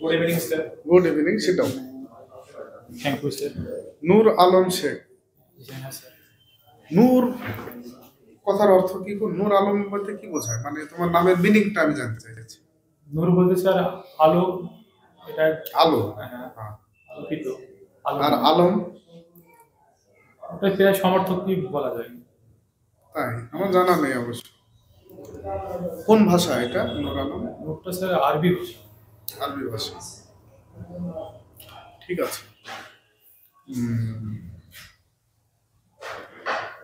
Good evening, sir. Good evening, সেটাও। Thank you, sir. Noor Alam Sheikh. Yes, sir. Noor কথার অর্থ কি গো? নূর আলম বলতে কি বোঝায়? মানে তোমার নামের মিনিংটা আমি জানতে চাইছি। নূর বলতে স্যার আলো, এটা আলো। হ্যাঁ, হ্যাঁ। আলোকিত আলো। আর আলম? ওটা প্রায় সমর্থক কি বলা যায়। তাই আমার জানা নেই অবশ্য। কোন ভাষা এটা নূর আলম? নূরটা স্যার আরবি ভাষা। আরবি ভাষা। ঠিক আছে।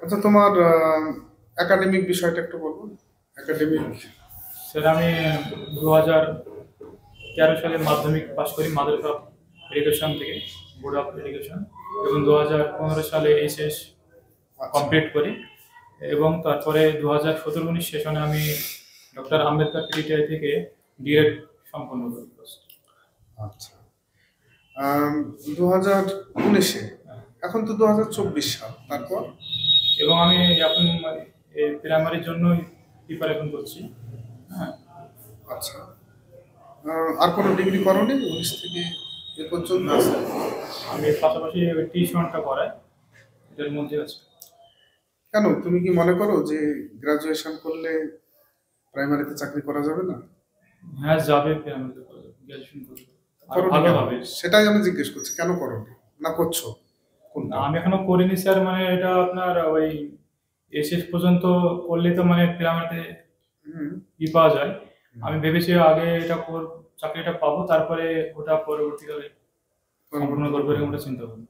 আচ্ছা, তোমার একাডেমিক বিষয়টা একটু বলবো। একাডেমিক স্যার আমি 2013 সালে মাধ্যমিক পাশ করি মাদ্রাসা এডুকেশন থেকে, বোর্ড অফ এডুকেশন, এবং 2015 সালে এইচএস কমপ্লিট করি, এবং তারপরে 2017-19 সেশনে আমি ডক্টর আম্বেদকর পিটিআই থেকে ডিএড সম্পন্ন করি। আচ্ছা। 2019-এ, এখন তো 2024 সাল, তারপর? এবং আমি এখন প্রাইমারির জন্য প্রিপারেশন করছি। হ্যাঁ। আচ্ছা। আর কোনো ডিগ্রি করোনি 19 থেকে এ পর্যন্ত? আমি পাশাপাশি টিউশনটা করাই, এটার মধ্যে আছে। কেন, তুমি কি মনে করো যে গ্রাজুয়েশন করলে প্রাইমারিতে চাকরি করা যাবে না? হ্যাঁ, যাবে, প্রাইমারিতে গ্রাজুয়েশন করবে ভালো হবে। সেটাই আমি জিজ্ঞেস করছি, কেন করোনি না করছো? না, আমি এখনো করিনি স্যার। মানে এটা আপনার ওই এসএস পর্যন্ত করলে তো মানে প্রাইমারিতে পাওয়া যায়। আমি ভেবেছি আগে এটা চাকরিটা পাবো, তারপরে ওটা পরবর্তীকালে সম্পূর্ণ করবো, এরকম একটা চিন্তা ভাবনা।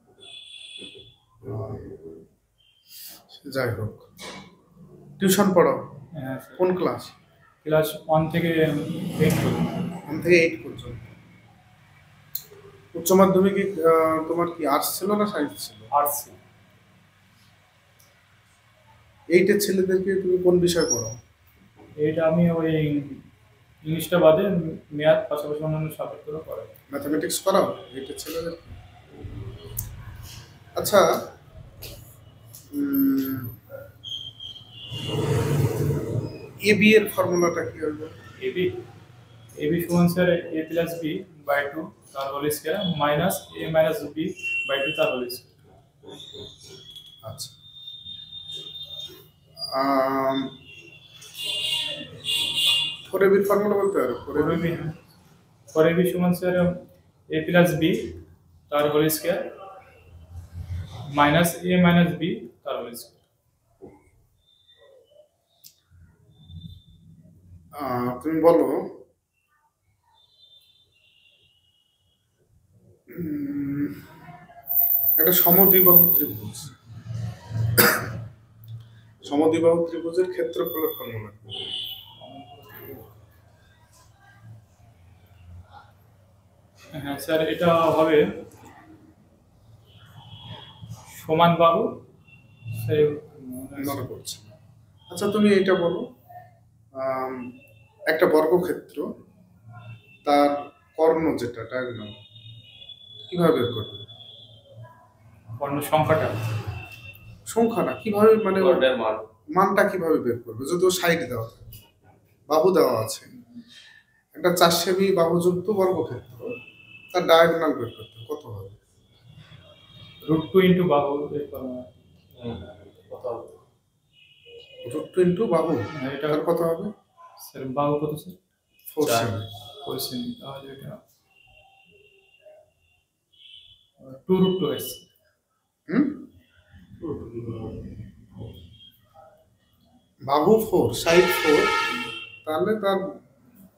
যাই হোক, টিউশন পড়াও? হ্যাঁ। কোন ক্লাস? ক্লাস 1 থেকে 8 পর্যন্ত। 1 থেকে 8 পর্যন্ত। উচ্চ মাধ্যমিকে তোমার কি আর্টস ছিল না সায়েন্স ছিল? আর্টস। 8-এর ছেলেদেরকে তুমি কোন বিষয় পড়াও? এইটা আমি ওই ইংলিশটা বাদে ম্যাথ, পাশাপাশি অন্যান্য সাবজেক্টগুলো পড়াই। ম্যাথামেটিক্স করাও 8-এর ছেলেদেরকে? আচ্ছা, এবি এর ফর্মুলাটা কি হবে? এবি সমান sir a plus b by 2 তার whole square minus a minus b by 2 তার হোল স্কয়ার। আচ্ছা। ফোর এবির ফর্মুলা বলতে পারো? ফোর এবি সমান স্যার a প্লাস b তার whole square minus a minus b তার হোল স্কয়ার। তুমি বলো একটা সমদ্বিবাহু ত্রিভুজ, সমদ্বিবাহু ত্রিভুজের ক্ষেত্রফলের ফর্মুলা। হ্যাঁ স্যার, এটা হবে সমান বাহু। মনে পড়ছে। আচ্ছা, তুমি এটা বলো, একটা বর্গক্ষেত্র তার কর্ণ যেটা ডায়াগোনাল কিভাবে বের করবে? কর্ণ সংখ্যাটা? সংখ্যা না, কিভাবে, মানে মানটা কিভাবে বের করবে? যদিও সাইড দেওয়া থাকে, বাহু দেওয়া আছে, একটা 4 সেমি বাহুযুক্ত বর্গক্ষেত্র, তার ডায়াগোনাল বের করতে কত হবে? √2 ইনটু বাহু বের করব। কত হবে? √2 ইনটু বাহু, এটা কত হবে স্যার? বাহু কত স্যার? 4 সেমি। 4 সেমি, তাহলে এটা 2√2 আছে। বাহু 4, সাইড 4, তাহলে তার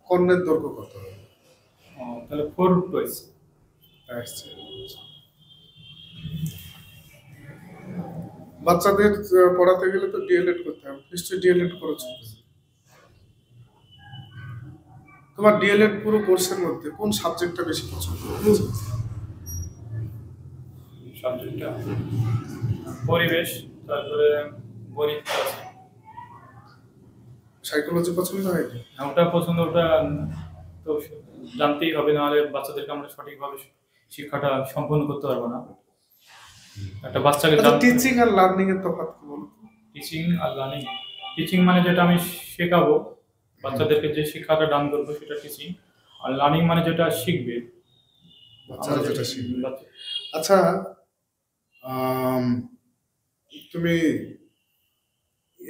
কর্ণের দৈর্ঘ্য কত হবে? তাহলে 4√2 আছে। বাচ্চাদের পড়াতে গেলে তো ডিএলএড করতে হবে, নিশ্চয়ই ডিএলএড করেছো। তোমার ডিএলএড পুরো কোর্সের মধ্যে কোন সাবজেক্টটা বেশি পছন্দ? সাবজেক্টটা পরিবেশ, তারপরে গণিত আছে। সাইকোলজি পছন্দ হয়নি? হ্যাঁ, ওটা পছন্দ। ওটা তো জানতেই হবে, নাহলে বাচ্চাদেরকে আমরা সঠিকভাবে শিক্ষাটা সম্পন্ন করতে পারবো না। একটা বাচ্চাকে টিচিং আর লার্নিং এর তফাৎ কি বলো? টিচিং আর লার্নিং, টিচিং মানে যেটা আমি শেখাবো, বাচ্চাদেরকে যে শিক্ষাটা দান করবো সেটা টিচিং। আর লার্নিং মানে যেটা শিখবে, বাচ্চারা যেটা শিখবে। আচ্ছা, তুমি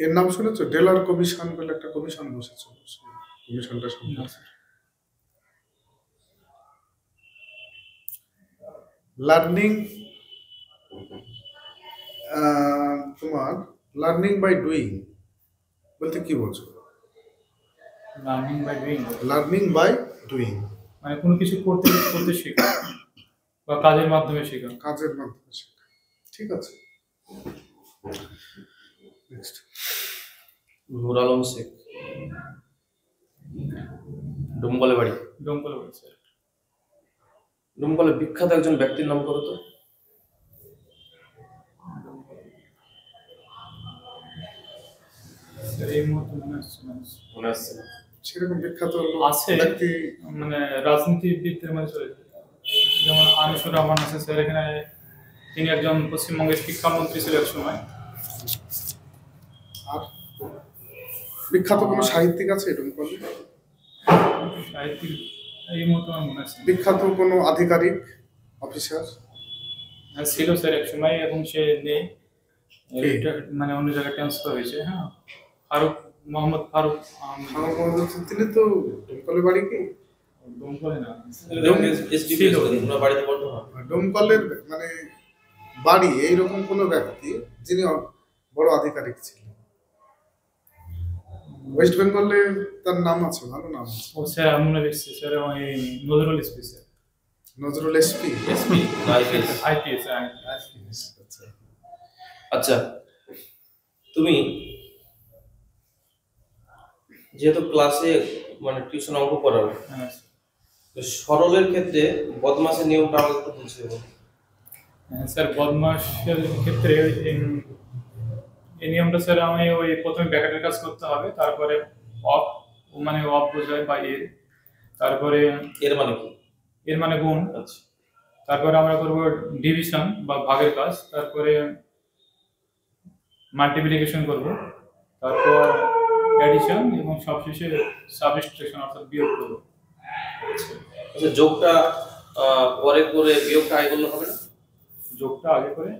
এর নাম শুনেছো? ডেলার কমিশন বলে একটা কমিশন বসেছে, কমিশনটা সম্পর্কে লার্নিং, তোমার লার্নিং বাই ডুইং বলতে কি বোঝো? Learning by doing, learning by doing মানে কোনো কিছু করতে করতে শেখা বা কাজের মাধ্যমে শেখা। কাজের মাধ্যমে শেখা। ঠিক আছে, নেক্সট। নূর আলম শেখ, ডোমকলে বাড়ি। ডোমকলে বাড়ি স্যার। ডোমকলে বিখ্যাত একজন ব্যক্তির নাম করো তো। এই মুহূর্তে মনে আসছে না। সেরকম বিখ্যাত আছে, ব্যক্তি মানে রাজনীতিবিদদের মধ্যে চলে যায়। যেমন আনিসুর রহমান আছে স্যার, এখানে তিনি একজন পশ্চিমবঙ্গের শিক্ষামন্ত্রী ছিল এক সময়। আর বিখ্যাত কোনো সাহিত্যিক আছে এরকম করলে? সাহিত্যিক এই মুহূর্তে আমার মনে আছে। বিখ্যাত কোনো আধিকারিক, অফিসার? হ্যাঁ ছিল স্যার এক সময়, এবং সে নেই, মানে অন্য জায়গায় ট্রান্সফার হয়েছে। হ্যাঁ, ফারুক, মোহাম্মদ ফারুক তিনি তো ডোমকলের বাড়ি কি? ডোমকলে না, বাড়িতে বলতো না। ডোমকলের মানে বাড়ি এইরকম কোনো ব্যক্তি যিনি বড় আধিকারিক ছিলেন ওয়েস্ট বেঙ্গলে, তার নাম আছে, ভালো নাম আছে। ও স্যার মনে দেখছি স্যার, ওই Nazrul SP sir. Nazrul SP? SP IPS. আচ্ছা, তুমি যেহেতু ক্লাসে মানে টিউশন অঙ্ক করাও, হ্যাঁ সরলের ক্ষেত্রে বদমাশের নিয়মটা আমাকে একটু বুঝিয়ে বলো। স্যার, বদমাশের ক্ষেত্রে এই নিয়মটা স্যার, আমি ওই প্রথমে ব্র্যাকেটের কাজ করতে হবে, তারপরে অফ, মানে অফ বোঝায় বা এর, তারপরে এর মানে কি? এর মানে গুণ। আচ্ছা, তারপরে আমরা করব ডিভিশন বা ভাগের কাজ, তারপরে মাল্টিপ্লিকেশন করব, তারপর অ্যাডিশন, এবং সবশেষে সাবট্রাকশন অর্থাৎ বিয়োগ করব। আচ্ছা, যোগটা পরে করে বিয়োগটা আগে করলে হবে না? যোগটা আগে করে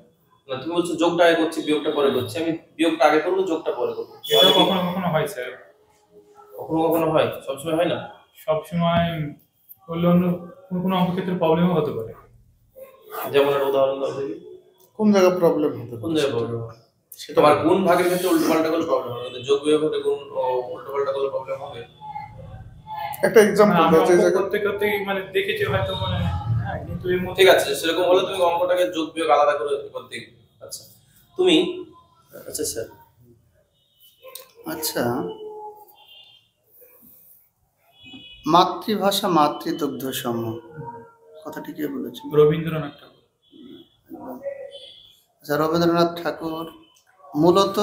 না, তুমি বলছো যোগটা আগে করছি বিয়োগটা পরে করছি, আমি বিয়োগটা আগে করবো যোগটা পরে করবো। এটা কখনো কখনো হয় স্যার। কখনো কখনো হয়, সবসময় হয় না। সবসময় করলে অন্য কোনো অঙ্ক ক্ষেত্রে প্রবলেমও হতে পারে। যেমন একটা উদাহরণ দাও দেখি। কোন জায়গায় প্রবলেম হতে কোন পারে? জায়গায় প্রবলেম হয়? তোমার গুণ ভাগের ক্ষেত্রে উল্টো পাল্টা করলে প্রবলেম হবে, যোগ বিয়োগ ক্ষেত্রে গুণ উল্টো পাল্টা করলে প্রবলেম হবে। একটা एग्जांपल দাও যে জায়গা করতে করতে মানে দেখেছি হয়তো, মানে হ্যাঁ, কিন্তু এর মধ্যে ঠিক আছে, সেরকম হলে তুমি অঙ্কটাকে যোগ বিয়োগ আলাদা করে করতে। আচ্ছা, তুমি আচ্ছা স্যার, আচ্ছা, মাতৃভাষা মাতৃদুগ্ধ সম, কথাটি কে বলেছেন? রবীন্দ্রনাথ ঠাকুর। আচ্ছা, রবীন্দ্রনাথ ঠাকুর মূলত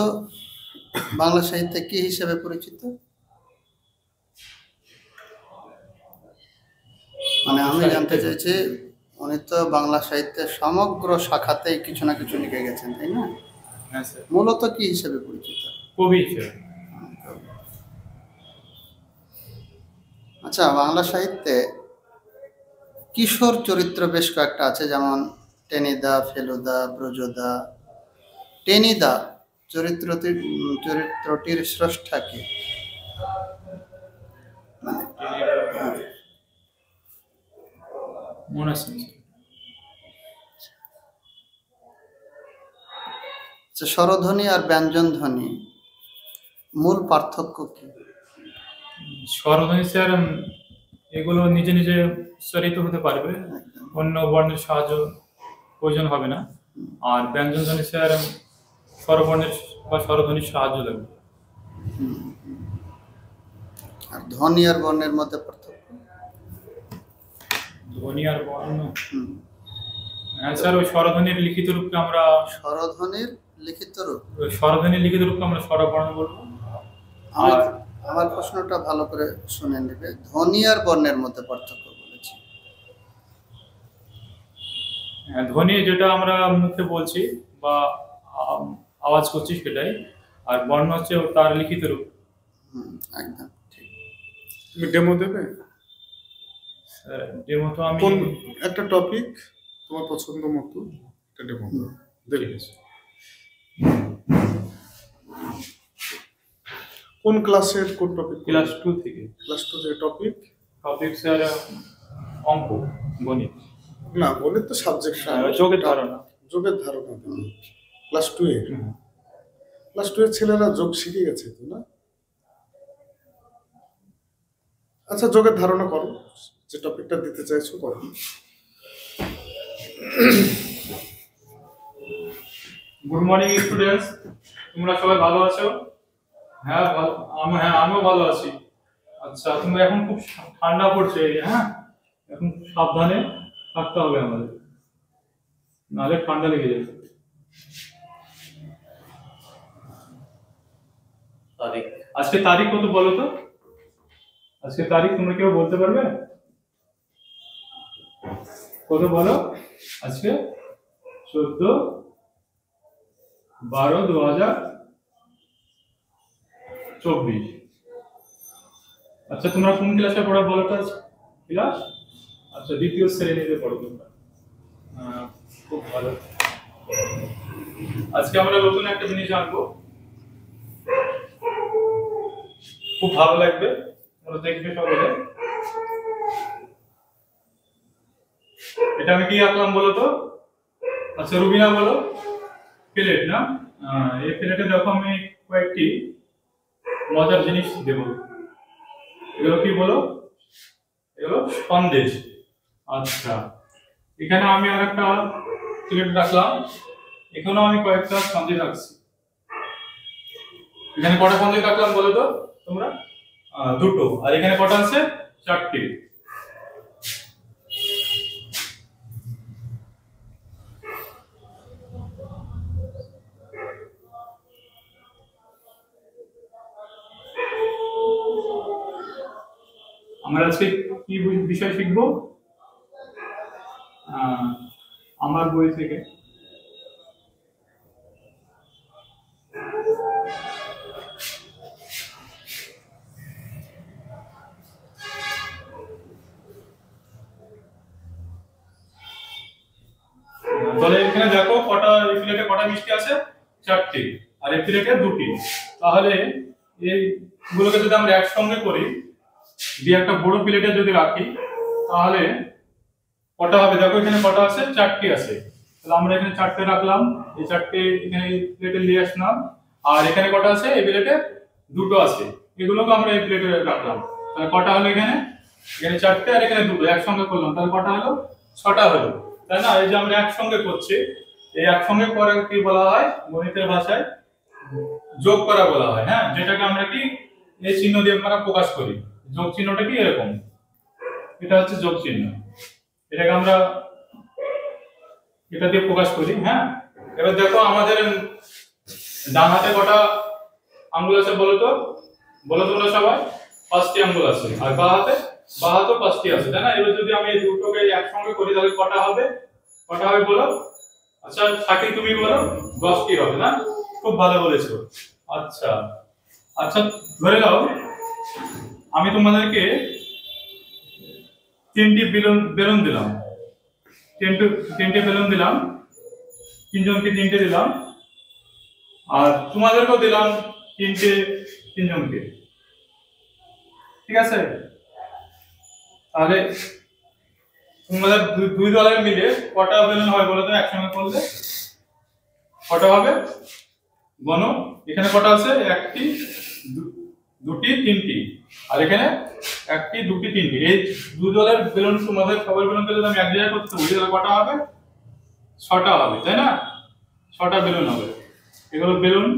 বাংলা সাহিত্যে কি হিসেবে পরিচিত? মানে আমি জানতে চাইছি, উনি তো বাংলা সাহিত্যের সমগ্র শাখাতেই কিছু না কিছু লিখে গেছেন, তাই না? হ্যাঁ স্যার, মূলত কি হিসেবে পরিচিত? কবি স্যার। আচ্ছা, বাংলা সাহিত্যে কিশোর চরিত্র বেশ কয়েকটা আছে, যেমন টেনিদা, ফেলুদা, ব্রজদা। টেনিদা চরিত্রটির স্রষ্টা কে? মনে আছে না স্যার। আচ্ছা, স্বরধ্বনি আর ব্যঞ্জন ধ্বনি মূল পার্থক্য কি? স্বরধ্বনি স্যার এগুলো নিজে নিজে উচ্চারিত হতে পারবে, অন্য বর্ণের সাহায্য প্রয়োজন হবে না। আর ব্যঞ্জন ধ্বনি স্যার স্বরবর্ণের বা স্বরধ্বনির সাহায্য লাগবে। আর ধ্বনি আর বর্ণের মধ্যে পার্থক্য? ধ্বনি আর বর্ণ, হ্যাঁ স্যার, ওই স্বরধ্বনির লিখিত রূপকে আমরা স্বরধ্বনির লিখিত রূপ, স্বরধ্বনির লিখিত রূপকে আমরা স্বরবর্ণ বলবো। আর আমার প্রশ্নটা ভালো করে শুনে নেবে। ধ্বনি আর বর্ণের মধ্যে পার্থক্য বলেছি। ধ্বনি যেটা আমরা মুখে বলছি বা আওয়াজ করছি সেটাই, আর বর্ণ হচ্ছে তার লিখিত রূপ। একদম ঠিক। তুমি ডেমো দেবে? ডেমো তো আমি কোন একটা টপিক তোমার পছন্দ মতো একটা ডেমো দাও। ঠিক দেখি আছে। কোন ক্লাসের কোন টপিক? ক্লাস 2 থেকে। ক্লাস 2 থেকে টপিক? টপিক স্যার অঙ্ক, গণিত। না, গণিত তো সাবজেক্ট, যোগের ধারণা। যোগের ধারণা দিল ক্লাস 2 এর। হুম। ক্লাস 2 এর ছেলেরা যোগ শিখে গেছে তো না? আচ্ছা, যোগের ধারণা করো, যে টপিকটা দিতে চাইছো করো। গুড মর্নিং স্টুডেন্টস, তোমরা সবাই ভালো আছো? হ্যাঁ আমিও ভালো আছি। আচ্ছা, তোমরা এখন খুব ঠান্ডা পড়ছে, হ্যাঁ এখন সাবধানে থাকতে হবে আমাদের, নাহলে ঠান্ডা লেগে যাবে। আজকে তারিখ কত বলো তো? আজকে তারিখ তোমরা কেউ বলতে পারবে? কত বলো? আজকে 14/12/2024। আচ্ছা, তোমরা কোন ক্লাসে পড়ো বলো তো? ক্লাস, আচ্ছা দ্বিতীয় শ্রেণীতে পড়ো তোমরা। খুব ভালো। আজকে আমরা নতুন একটা জিনিস জানবো, খুব ভালো লাগবে, তোমরা দেখবে সকলে। এটা আমি কি আঁকলাম বলো তো? আচ্ছা রুবিনা বলো। প্লেট না? এই প্লেটে দেখো আমি কয়েকটি মজার জিনিস দেবো। এগুলো কি বলো? এগুলো সন্দেশ। আচ্ছা, এখানে আমি আর একটা প্লেট রাখলাম, এখানেও আমি কয়েকটা সন্দেশ রাখছি। এখানে কটা সন্দেশ রাখলাম বলো তো তোমরা? দুটো। আর এখানে কটা আছে? 4টি। আমরা আজকে কি বিষয় শিখবো? আমার বই থেকে তাহলে এখানে দেখো কটা, এই প্লেটে কটা মিষ্টি আছে? 4টি। আর এই প্লেটে 2টি। তাহলে এইগুলোকে যদি আমরা একসঙ্গে করি, দিয়ে একটা বড় প্লেটে যদি রাখি, তাহলে কটা হবে? দেখো এখানে কটা আছে? 4টি আছে। তাহলে আমরা এখানে 4টে রাখলাম, এই 4টে এখানে প্লেটে নিয়ে আসলাম। আর এখানে কটা আছে? এই প্লেটে 2টো আছে, এগুলোকে আমরা এই প্লেটে রাখলাম। তাহলে কটা হলো এখানে? এখানে 4টে আর এখানে 2টো একসঙ্গে করলাম, তাহলে কটা হলো? 6টা হলো, তাই না? এই যে আমরা একসঙ্গে করছি, এই একসঙ্গে করা কি বলা হয় গণিতের ভাষায়? যোগ করা বলা হয়, হ্যাঁ, যেটাকে আমরা কি এই চিহ্ন দিয়ে আমরা প্রকাশ করি। যোগ চিহ্নটা কি এরকম, এটা হচ্ছে যোগ চিহ্ন, এটাকে আমরা এটা দিয়ে প্রকাশ করি, হ্যাঁ। এবার দেখো আমাদের ডান হাতে কটা আঙ্গুল আছে বলো তো? বলো তোমরা সবাই? 5টি আঙ্গুল আছে। আর বাঁ হাতে? বাঁ হাতেও 5টি আছে, তাই না? এবার যদি আমি এই দুটোকে একসঙ্গে করি, তাহলে কটা হবে? কটা হবে বলো? আচ্ছা সাকি তুমি বলো। 10টি হবে না? খুব ভালো বলেছো। আচ্ছা আচ্ছা, ধরে নাও আমি তোমাদেরকে 3টি বেলুন দিলাম, 3টে বেলুন দিলাম, 3জনকে 3টে দিলাম, আর তোমাদেরকেও দিলাম 3জনকে, ঠিক আছে? তাহলে তোমাদের দুই দলের মিলে কটা বেলুন হবে বলো তো একসঙ্গে করলে? কটা হবে গণো? এখানে কটা আছে? 1টি, 2টি, 3টি। আর এখানে 1টি, 2টি, 3টি। এই দুই দলের বেলুন, তোমাদের সবার বেলুনকে যদি আমি এক জায়গায় করতে বলি, তাহলে কটা হবে? 6টা হবে, তাই না? 6টা বেলুন হবে। এগুলো বেলুন।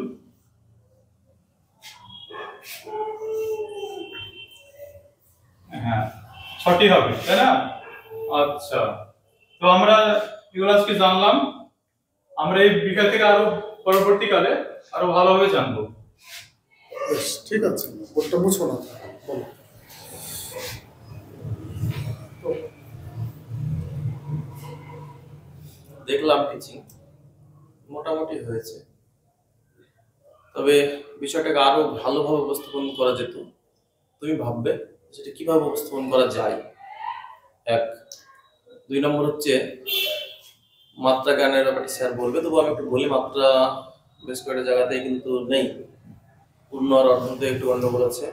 হ্যাঁ 6টি হবে, তাই না? আচ্ছা, তো আমরা এগুলো আজকে জানলাম। আমরা এই বিকাল থেকে আরো পরবর্তীকালে আরো ভালোভাবে জানবো। ঠিক আছে, ওটা বুঝো না, বলো। দেখলাম টিচিং মোটামুটি হয়েছে, তবে বিষয়টাকে আরো ভালোভাবে উপস্থাপন করা যেত। তুমি ভাববে সেটা কিভাবে উপস্থাপন করা যায়। এক। 2 নম্বর হচ্ছে মাত্রা জ্ঞানের ব্যাপারে স্যার বলবে, তবু আমি একটু বলি। মাত্রা বেশ কয়েকটা জায়গাতেই কিন্তু নেই, পূর্ণ আর অর্থতে একটু গন্ডগোল আছে।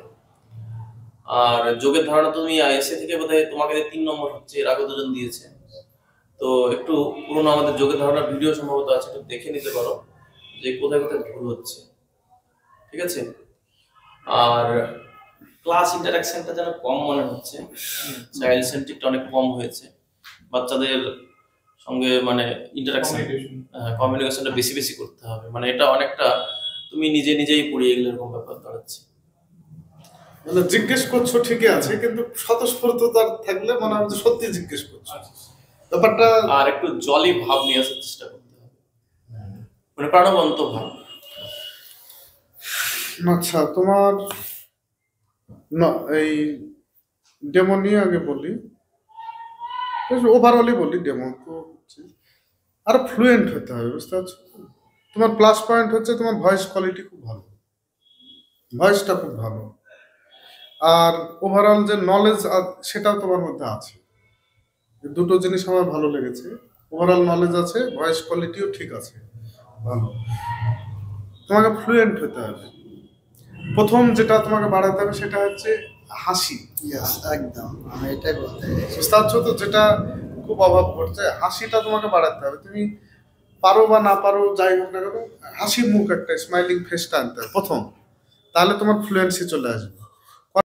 আর যোগের ধারণা তুমি আইএসএ থেকে বোধহয় তোমাকে 3 নম্বর হচ্ছে, এর আগে দুজন দিয়েছে। তো একটু পুরোনো আমাদের যোগের ধারণার ভিডিও সম্ভবত আছে, একটু দেখে নিতে পারো যে কোথায় কোথায় ভুল হচ্ছে, ঠিক আছে? আর ক্লাস ইন্টারাকশনটা যেন কম মনে হচ্ছে, চাইল্ড সেন্ট্রিকটা অনেক কম হয়েছে। বাচ্চাদের সঙ্গে মানে ইন্টারাকশন, কমিউনিকেশনটা বেশি বেশি করতে হবে। মানে এটা অনেকটা তুমি নিজে নিজেই পড়িয়ে গেলে এরকম ব্যাপার দাঁড়াচ্ছে। মানে জিজ্ঞেস করছো ঠিকই আছে, কিন্তু স্বতঃস্ফূর্ততা থাকলে মনে হয় যে সত্যি জিজ্ঞেস করছো ব্যাপারটা। আর একটু জলি ভাব নিয়ে আসার চেষ্টা করতে হবে, মানে প্রাণবন্ত ভাব। আচ্ছা, তোমার না এই ডেমো নিয়ে আগে বলি, ওভারঅলই বলি। ডেমো তো আর ফ্লুয়েন্ট হতে হবে, বুঝতে পারছো? তোমার প্লাস পয়েন্ট হচ্ছে তোমার ভয়েস কোয়ালিটি খুব ভালো, ভয়েসটা খুব ভালো। আর ওভারঅল যে নলেজ সেটাও তোমার মধ্যে আছে। দুটো জিনিস আমার ভালো লেগেছে, ওভারঅল নলেজ আছে, ভয়েস কোয়ালিটিও ঠিক আছে, ভালো। তোমাকে ফ্লুয়েন্ট হতে হবে। প্রথম যেটা তোমাকে বাড়াতে হবে সেটা হচ্ছে হাসি। একদম, আমি এটাই বলতে চাইছি। বুঝতে পারছো তো, যেটা খুব অভাব করছে, হাসিটা তোমাকে বাড়াতে হবে। তুমি পারো বা না পারো, যাই হোক না কেন, হাসি মুখ, একটা স্মাইলিং ফেসটা আনতে হবে প্রথম, তাহলে তোমার ফ্লুয়েন্সি চলে আসবে।